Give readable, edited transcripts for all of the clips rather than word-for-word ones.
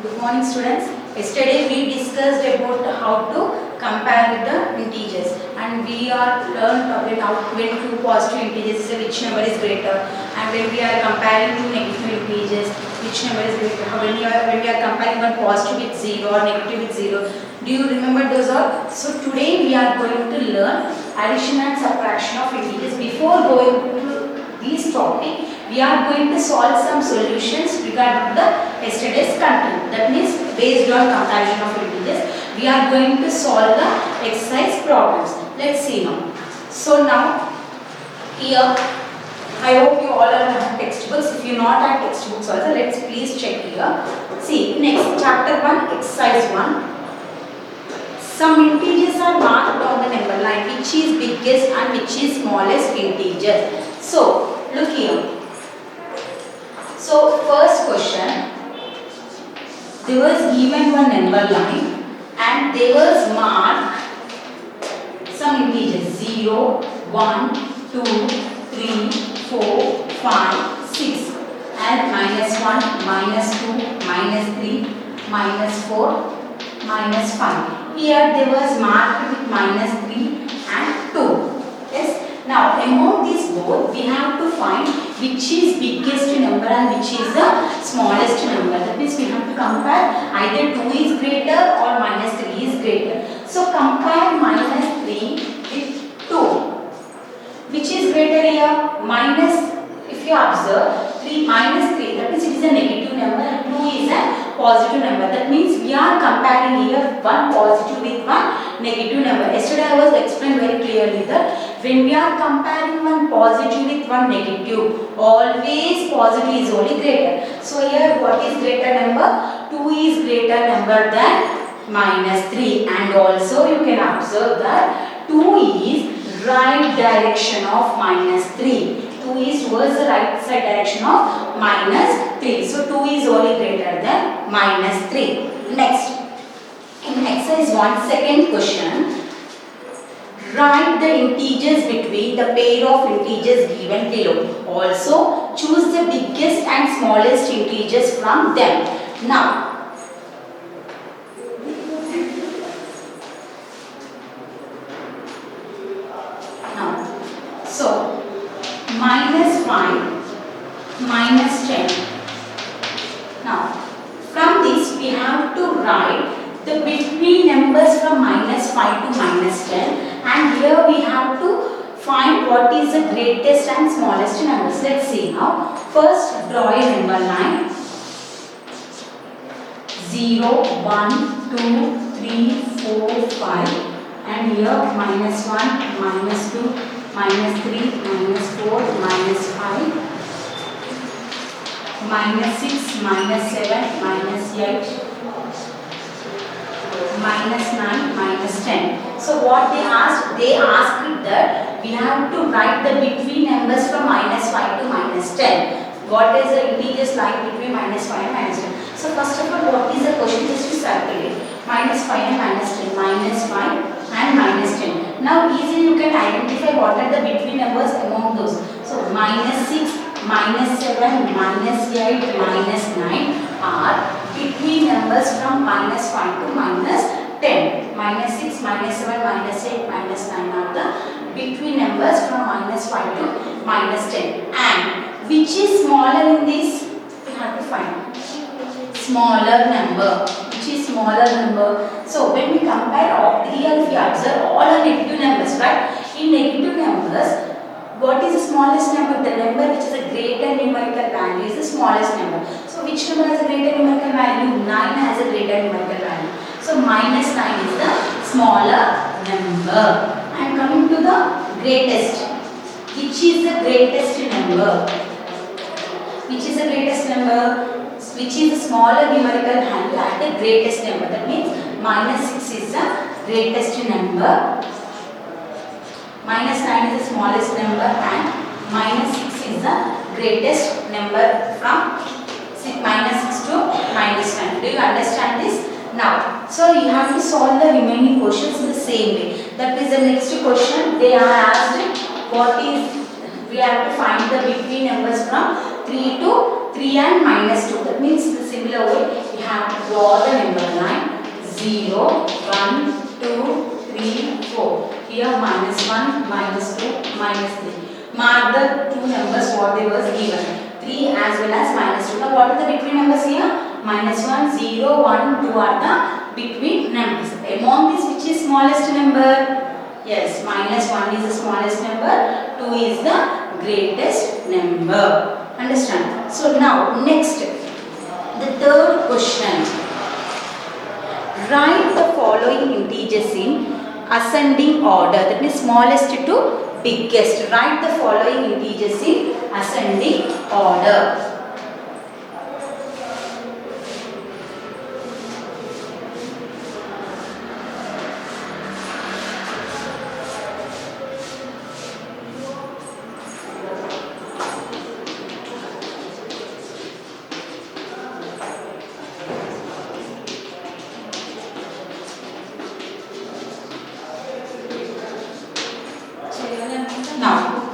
Good morning students. Yesterday we discussed about how to compare the integers and we are learned about how when two positive integers which number is greater, and when we are comparing two negative integers which number is greater. When we are comparing one positive with 0 or negative with 0. Do you remember those all? So today we are going to learn addition and subtraction of integers. Before going to this topic, we are going to solve some solutions regarding the yesterday's content. That means based on comparison of integers, we are going to solve the exercise problems. Let's see now. So now here, I hope you all have textbooks. If you not have textbooks also, let's please check here. See, next chapter 1, exercise 1. Some integers are marked on the number line, which is biggest and which is smallest integer. So look here. So first question, there was given one number line and there was marked some integers 0, 1, 2, 3, 4, 5, 6 and -1, -2, -3, -4, -5. Here there was marked with -3 and 2. Yes. Now among these both we have to find which is biggest number and which is the smallest number. That means we have to compare either 2 is greater or -3 is greater. So compare -3 with 2. Which is greater here? If you observe 3 -3, that means it is a negative number and 2 is a positive number. That means we are comparing here one positive with one negative number. Yesterday I was explained very clearly that when we are comparing one positive with one negative, always positive is only greater. So here what is greater number? 2 is greater number than -3, and also you can observe that 2 is right direction of -3. 2 is towards the right side direction of -3. So 2 is only greater than -3. Next, in exercise 1, second question, write the integers between the pair of integers given below. Also choose the biggest and smallest integers from them. Now so -5, -10. Now from this we have to write the between numbers from -5 to -10, and here we have to find what is the greatest and smallest numbers. Let's see now. First draw a number line. 0, 1, 2, 3, 4, 5, and here -1, -2, -3, -4, -5, -6, -7, -8, -9, -10. So what they asked that we have to write the between numbers from -5 to -10. What is the integers like between -5 and -10? So first of all, what is the question? Just to calculate -5 and -10, -5 and -10. Now easily you can identify what are the between numbers among those. So -6, -7, -8, -9 are between numbers from -5 to -10. -6, -7, -8, -9 are the between numbers from -5 to -10. And which is smaller in this? We have to find smaller number. Which is smaller number? So when we compare all here, if we observe all are negative numbers, right? In negative numbers, what is the smallest number? The number which is a greater numerical value is the smallest number. So which number has a greater numerical value? 9 has a greater numerical value. So -9 is the smaller number. And coming to the greatest. Which is the greatest number? Which is the greatest number? Which is the smaller numerical value at the greatest number. That means -6 is the greatest number. -9 is the smallest number and -6 is the greatest number from -6 to -9. Do you understand this? Now, so you have to solve the remaining questions in the same way. That is the next question. They are asked what is, we have to find the between numbers from 3 to 3 and -2. That means the similar way we have to draw 0, 1, 2, 3, 4. Here minus 1, minus 2, minus 3. Mark the two numbers what they was given. 3 as well as minus 2. Now what are the between numbers here? Minus 1, 0, 1, 2 are the between numbers. Among these, which is smallest number? Yes, minus 1 is the smallest number, 2 is the greatest number. Understand? So now next, the third question. Write the following integers in ascending order. That means smallest to biggest. Write the following integers in ascending order. Now,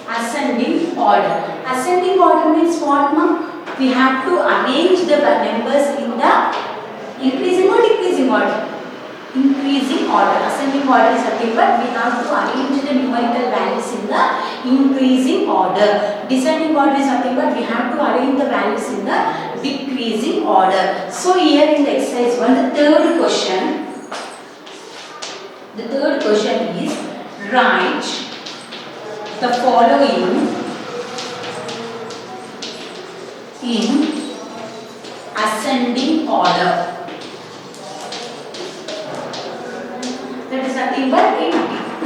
ascending order. Ascending order means what, ma'am? We have to arrange the numbers in the increasing or decreasing order. Increasing order. Ascending order is nothing but we have to arrange the numerical values in the increasing order. Descending order is nothing but we have to arrange the values in the decreasing order. So here in the exercise 1, the third question is write the following in ascending order. That is nothing but in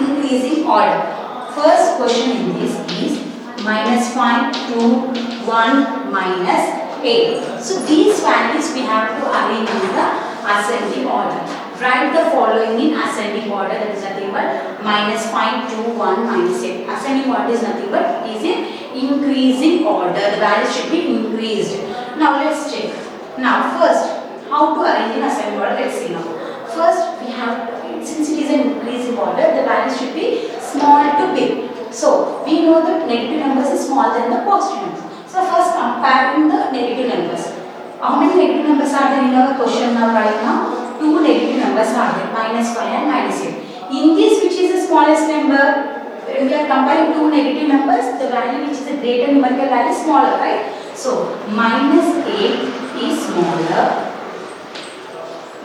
increasing order. First question in this is minus 5, 2, 1, minus 8. So these values we have to arrange in the ascending order. Write the following in ascending order. That is nothing but minus 5, 2, 1, minus 8. Ascending order is nothing but is in increasing order. The value should be increased. Now let's check. Now first, how to arrange in ascending order? Let's see now. First we have, since it is an increasing order, the value should be small to big. So we know that negative numbers is smaller than the positive numbers. So first comparing the negative numbers. How many negative numbers are there in our question now right now? 2 negative numbers are there, minus 5 and minus 8. In this, which is the smallest number? When we are comparing two negative numbers, the value which is a greater numerical value is smaller, right? So minus 8 is smaller.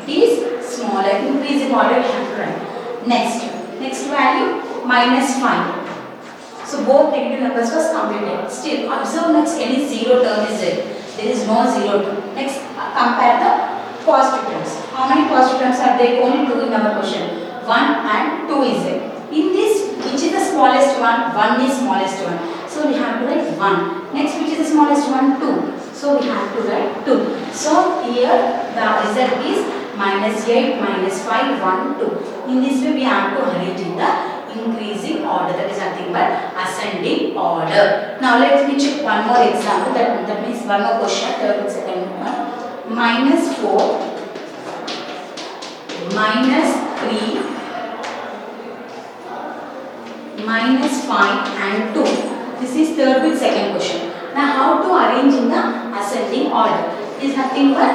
It is smaller. Increasing order we have to write. Next value minus 5. So both negative numbers was completed. Still observe next any zero term is there. There is no zero term. Next compare the positive terms. How many positive terms are there? Only 2 in our question. 1 and 2 is there. In this, which is the smallest one? 1 is smallest one. So we have to write 1. Next, which is the smallest one? 2. So we have to write 2. So here the result is minus 8, minus 5, 1, 2. In this way we have to arrange in the increasing order. That is nothing but ascending order. Now let me check one more example. That means one more question. Third and second one. Minus 4, minus 3, minus 5 and 2. This is third with second question. Now how to arrange in the ascending order? It is nothing but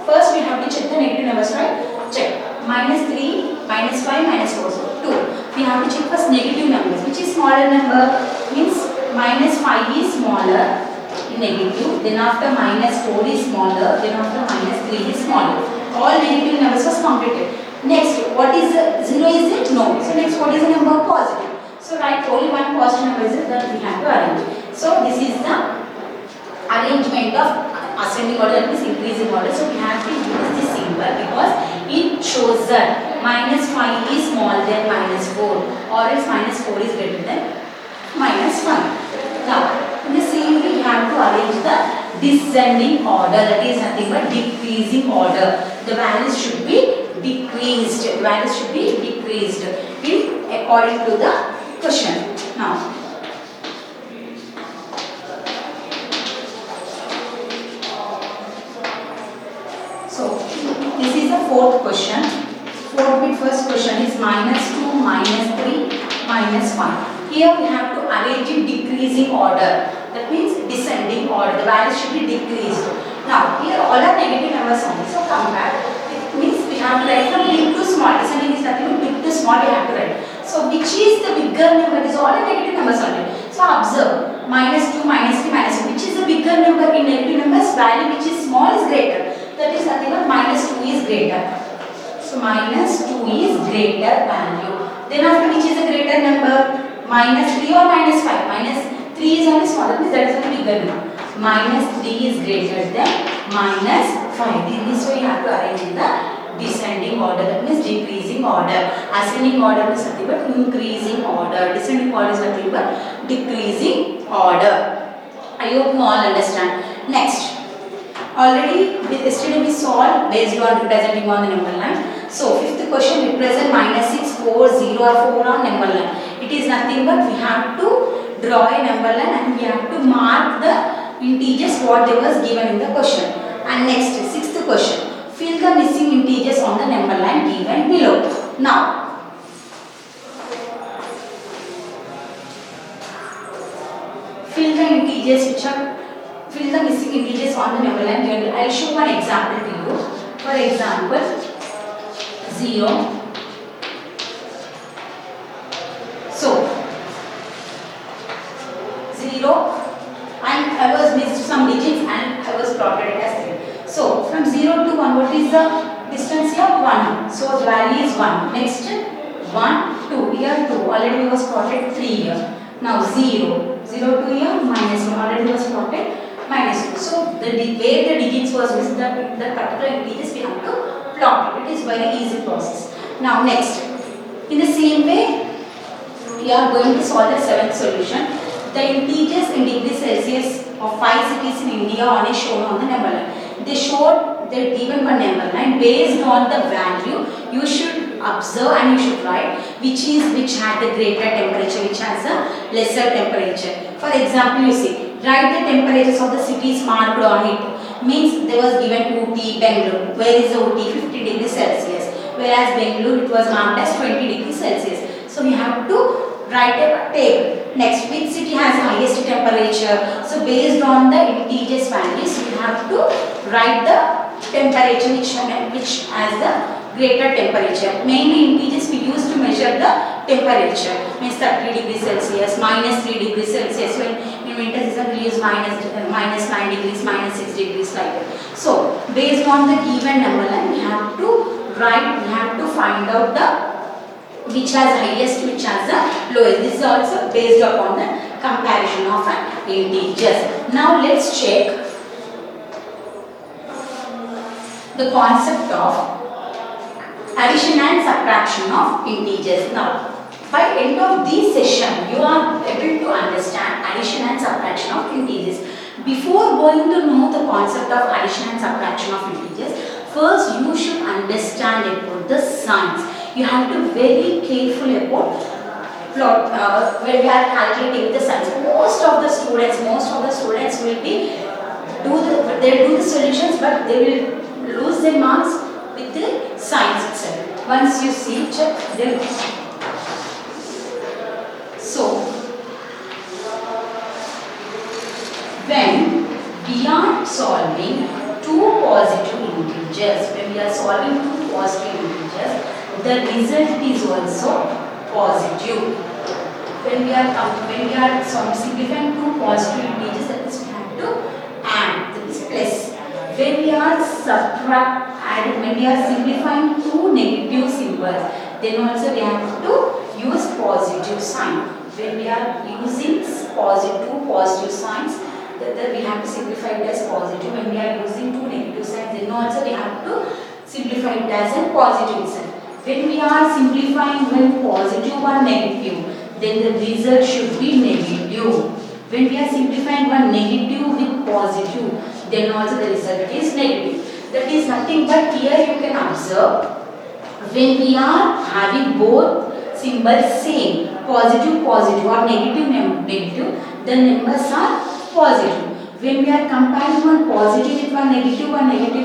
first we have to check the negative numbers, right? Check. Minus 3, minus 5, minus 4. So 2. We have to check first negative numbers. Which is smaller number? Means minus 5 is smaller in negative. Then after minus 4 is smaller. Then after minus 3 is smaller. All negative numbers was completed. Next, what is 0 is it? No. So next, what is the number? Positive. So write only one positive number is it that we have to arrange. So this is the arrangement of ascending order, that means increasing order. So we have to use this symbol because it shows that minus 5 is smaller than minus 4 or else minus 4 is greater than minus 5. Now, in the same way we have to arrange the descending order, that is nothing but decreasing order. The values should be decreased. The values should be decreased in according to the question. Now, so this is the fourth question. Fourth bit first question is minus 2, minus 3, minus 5. Here we have to arrange in decreasing order. That means descending order. The values should be decreased. Now here all are negative numbers only. So compare. It means have to write from big to small. Descending is nothing but big to small we have to write. So which is the bigger number? These are all negative numbers only. So observe, -2, -3, -2. Which is the bigger number in negative numbers? Value which is small is greater. That is nothing but -2 is greater. So -2 is greater value. Then after which is a greater number? -3 or -5? -3 is only smaller, means that is the bigger number. -3 is greater than -5. In this way you have to arrange in the descending order, that means decreasing order. Ascending order is nothing but increasing order. Descending order is nothing but decreasing order. I hope you all understand. Next, already yesterday we solved based on representing on the number line. So fifth question, represent -6, 4, 0 or 4 on number line. It is nothing but we have to draw a number line and we have to mark the integers what they was given in the question. And next, sixth question, fill the missing integers on the number line given below. Now, fill the integers which are fill the missing integers on the number line given. I will show one example to you. For example, 0. So 0 and I was missed some digits and I was plotted it as 3. So from 0 to 1, what is the distance here? 1. So the value is 1. Next 1, 2. Here 2. Already we was plotted 3 here. Now 0. 0 to here -1. Already was plotted -2. So where the digits was missed, the particular integers we have to plot it. It is very easy process. Now next, in the same way we are going to solve the seventh solution. The integers in degree Celsius of 5 cities in India are shown on the number line. They showed the given one number line. Based on the value, you should observe and you should write which had the greater temperature, which has a lesser temperature. For example, you see, write the temperatures of the cities marked on it. Means there was given Ooty, Bangalore. Where is the Ooty? 50 degrees Celsius. Whereas Bangalore it was marked as 20 degrees Celsius. So we have to write a table. Next, which city has highest temperature? So based on the integers values, we have to write the temperature which has the greater temperature. Mainly integers we use to measure the temperature. Means 30 degrees Celsius, -3 degrees Celsius. When in winter season we use -9 degrees, -6 degrees like that. So based on the given number line, we have to write. We have to find out the which has highest, which has the lowest. This is also based upon the comparison of integers. Now let's check the concept of addition and subtraction of integers. Now, by end of this session, you are able to understand addition and subtraction of integers. Before going to know the concept of addition and subtraction of integers, first you should understand about the signs. You have to be very careful about when we are calculating the signs. Most of the students will be do the solutions, but they will lose their marks with the signs itself. Once you see, check them. So when we are solving two positive integers, the result is also positive. When we are simplifying two positive integers, that is we have to add, that is plus. When we are simplifying two negative symbols, then also we have to use positive sign. When we are using positive signs, that we have to simplify it as positive. When we are using two negative signs, then also we have to simplify it as a positive sign. When we are simplifying one positive, one negative, then the result should be negative. When we are simplifying one negative with positive, then also the result is negative. That is nothing but here you can observe, when we are having both symbols same, positive or negative, the numbers are positive. When we are comparing one positive with one negative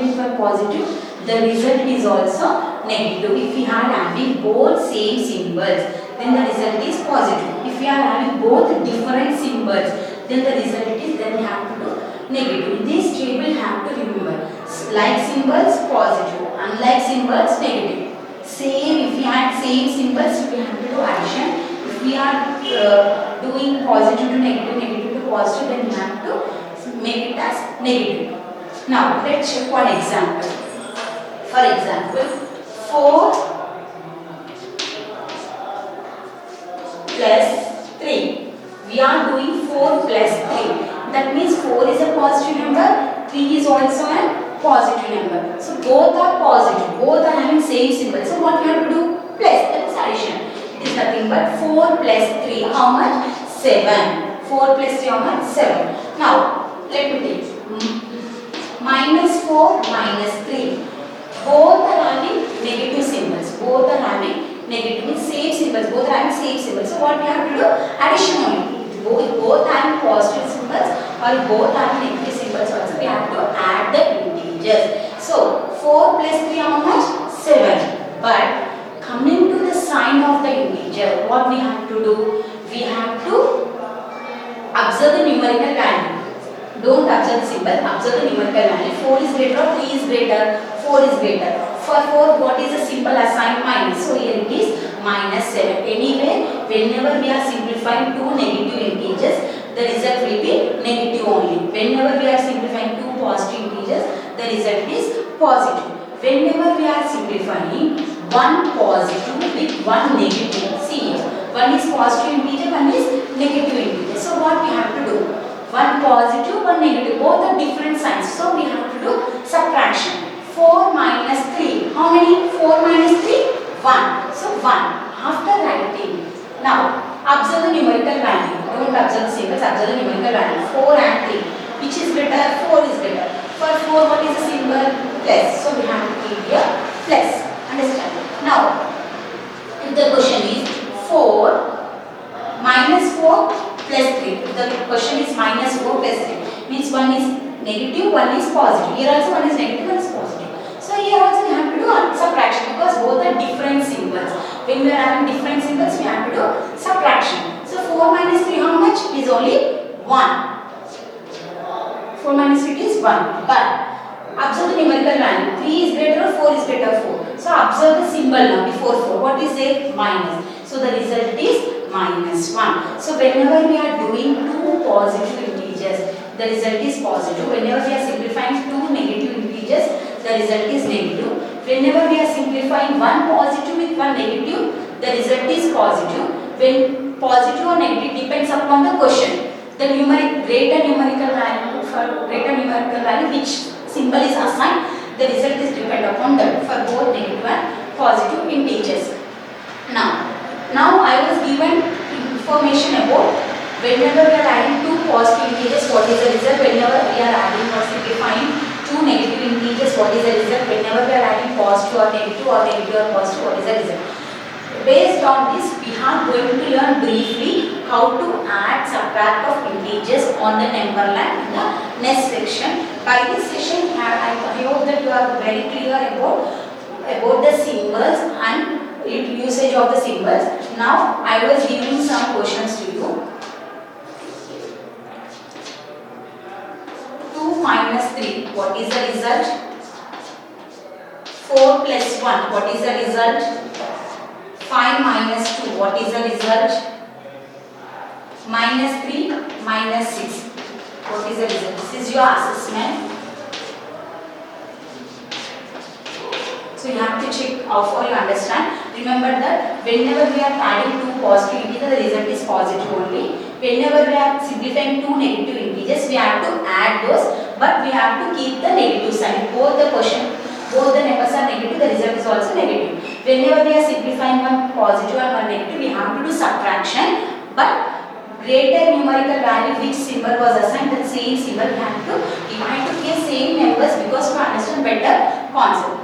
with one positive, the result is also negative. If we are having both same symbols, then the result is positive. If we are having both different symbols, then the result is, then we have to do negative. This table have to remember, like symbols positive, unlike symbols, negative. Same, if we had same symbols, we have to do addition. If we are doing positive to negative, negative to positive, then we have to make it as negative. Now, let's check one example. For example, 4 plus 3. We are doing 4 plus 3. That means 4 is a positive number, 3 is also a positive number. So both are positive, both are having same symbol. So what we have to do? Plus, that is addition. It is nothing but 4 plus 3. How much? 7. 4 plus 3, how much? 7. Now, let me take minus 4 minus 3. Both are having negative symbols. Both are having negative, means same symbols. Both are having same symbols. So what we have to do? Addition only. Both having positive symbols or both having negative symbols also, we have to add the integers. So 4 plus 3, how much? 7. But coming to the sign of the integer, what we have to do? We have to observe the numerical value. Don't observe the symbol, observe the numerical value. 4 is greater or 3 is greater? 4 is greater. For 4, what is the symbol assigned? Minus. So here it is minus 7. Anyway, whenever we are simplifying two negative integers, the result will be negative only. Whenever we are simplifying two positive integers, the result is positive. Whenever we are simplifying one positive with one negative, see here, one is positive integer, one is negative integer. So what we have to do? One positive, one negative, both are different signs. So we have to do subtraction. 4 minus 3. How many? 4 minus 3? 1. So 1. After writing. Now, observe the numerical value. Don't observe the symbols, observe the numerical value. 4 and 3. Which is better? 4 is better. For 4, what is the symbol? Plus. So we have to keep here plus. Understand? Now, if the question is 4 minus 4 plus 3. If the question is minus 4 plus 3. Means one is negative, one is positive. Here also one is negative, one is positive. So here also we have to do subtraction because both are different symbols. When we are having different symbols, we have to do subtraction. So 4 minus 3, how much? It is only 1. 4 minus 3 is 1. But observe the numerical value. 3 is greater or 4 is greater? 4. So observe the symbol now before 4. What is there? Minus. So the result is minus 1. So whenever we are doing two positive integers, the result is positive. Whenever we are simplifying two negative integers, the result is negative. Whenever we are simplifying one positive with one negative, the result is positive. When positive or negative depends upon the question. The greater numerical value, for greater numerical value which symbol is assigned, the result is depend upon that for both negative and positive integers. Now I was given information about whenever we are adding two positive integers, what is the result? Whenever we are adding or simplifying two negative integers, what is the result? Whenever we are adding positive or negative or positive, what is the result? Based on this, we are going to learn briefly how to add, subtract of integers on the number line in the next section. By this session, I hope that you are very clear about the symbols and usage of the symbols. Now, I was giving some questions to you. 2 minus 3, what is the result? 4 plus 1, what is the result? 5 minus 2, what is the result? Minus 3, minus 6, what is the result? This is your assessment. So you have to check how far you understand. Remember that whenever we are adding two positive integers, the result is positive only. Whenever we are simplifying two negative integers, we have to add those, but we have to keep the negative sign. Both the numbers are negative, the result is also negative. Whenever we are simplifying one positive and one negative, we have to do subtraction, but greater numerical value which symbol was assigned, the same symbol we have to give same numbers because to understand better concept.